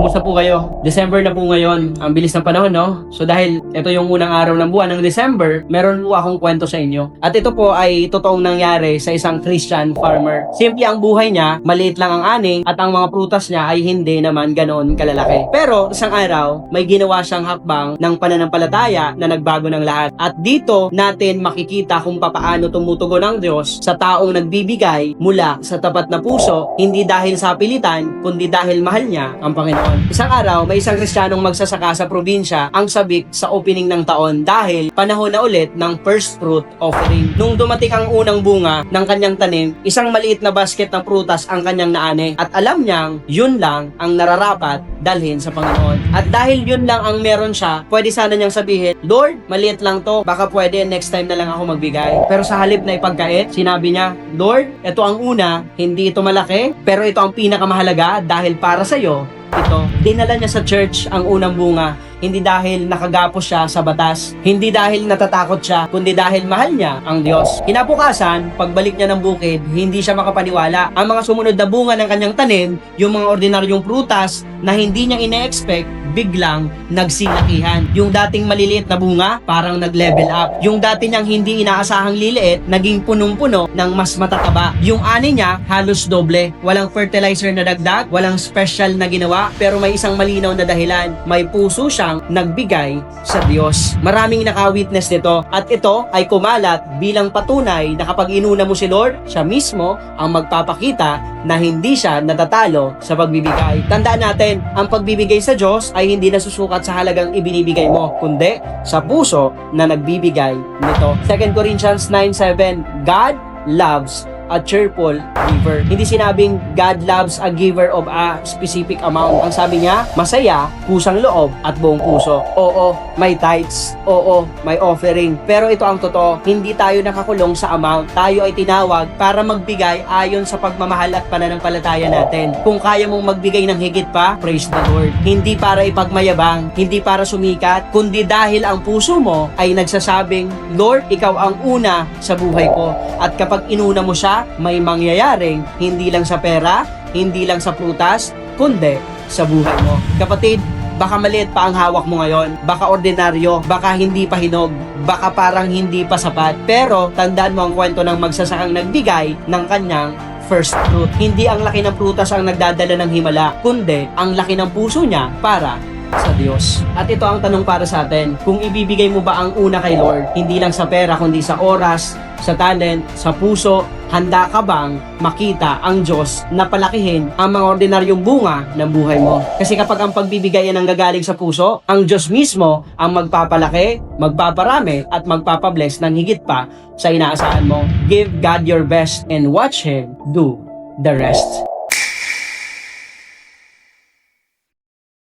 Kumusta po kayo? December na po ngayon. Ang bilis ng panahon, no? So dahil ito yung unang araw ng buwan ng December, meron po akong kwento sa inyo. At ito po ay totoong nangyari sa isang Christian farmer. Simple ang buhay niya, maliit lang ang aning, at ang mga prutas niya ay hindi naman ganoon kalalaki. Pero isang araw, may ginawa siyang hakbang ng pananampalataya na nagbago ng lahat. At dito natin makikita kung papaano tumutugon ang Diyos sa taong nagbibigay mula sa tapat na puso, hindi dahil sa pilitan, kundi dahil mahal niya ang Panginoon. Isang araw, may isang Kristiyanong magsasaka sa probinsya ang sabik sa opening ng taon dahil panahon na ulit ng first fruit offering. Nung dumating ang unang bunga ng kanyang tanim, isang maliit na basket ng prutas ang kanyang naani at alam niyang yun lang ang nararapat dalhin sa Panginoon. At dahil yun lang ang meron siya, pwede sana niyang sabihin, Lord, maliit lang to, baka pwede next time na lang ako magbigay. Pero sa halip na ipagkait, sinabi niya, Lord, ito ang una, hindi ito malaki, pero ito ang pinakamahalaga dahil para sa iyo, ito. Dinala niya sa church ang unang bunga, hindi dahil nakagapos siya sa batas, hindi dahil natatakot siya, kundi dahil mahal niya ang Diyos. Kinabukasan, pagbalik niya ng bukid, hindi siya makapaniwala. Ang mga sumunod na bunga ng kanyang tanim, yung mga ordinaryong prutas na hindi niya ine-expect, biglang nagsilakihan. Yung dating maliliit na bunga, parang nag-level up. Yung dati niyang hindi inaasahang liliit, naging punong-puno ng mas matataba. Yung ani niya, halos doble. Walang fertilizer na dagdag, walang special na ginawa, pero may isang malinaw na dahilan. May puso siyang nagbigay sa Diyos. Maraming naka-witness nito, at ito ay kumalat bilang patunay na kapag inuna mo si Lord, siya mismo ang magpapakita na hindi siya natatalo sa pagbibigay. Tandaan natin, ang pagbibigay sa Diyos ay hindi nasusukat sa halagang ibinibigay mo, kundi sa puso na nagbibigay nito. 2 Corinthians 9:7, God loves a cheerful giver. Hindi sinabing God loves a giver of a specific amount. Ang sabi niya, masaya, kusang loob, at buong puso. Oo, may tithes. Oo, may offering. Pero ito ang totoo, hindi tayo nakakulong sa amount. Tayo ay tinawag para magbigay ayon sa pagmamahal at pananampalataya natin. Kung kaya mong magbigay ng higit pa, praise the Lord. Hindi para ipagmayabang, hindi para sumikat, kundi dahil ang puso mo ay nagsasabing, Lord, ikaw ang una sa buhay ko. At kapag inuna mo siya, may mangyayaring hindi lang sa pera, hindi lang sa prutas, kundi sa buhay mo. Kapatid, baka maliit pa ang hawak mo ngayon, baka ordinaryo, baka hindi pa hinog, baka parang hindi pa sapat, pero tandaan mo ang kwento ng magsasakang nagbigay ng kanyang first fruit. Hindi ang laki ng prutas ang nagdadala ng himala, kundi ang laki ng puso niya para sa Diyos. At ito ang tanong para sa atin, kung ibibigay mo ba ang una kay Lord, hindi lang sa pera, kundi sa oras, sa talent, sa puso, handa ka bang makita ang Diyos na palakihin ang mga ordinaryong bunga ng buhay mo? Kasi kapag ang pagbibigay ay nanggagaling sa puso, ang Diyos mismo ang magpapalaki, magpaparami, at magpapabless ng higit pa sa inaasahan mo. Give God your best and watch Him do the rest.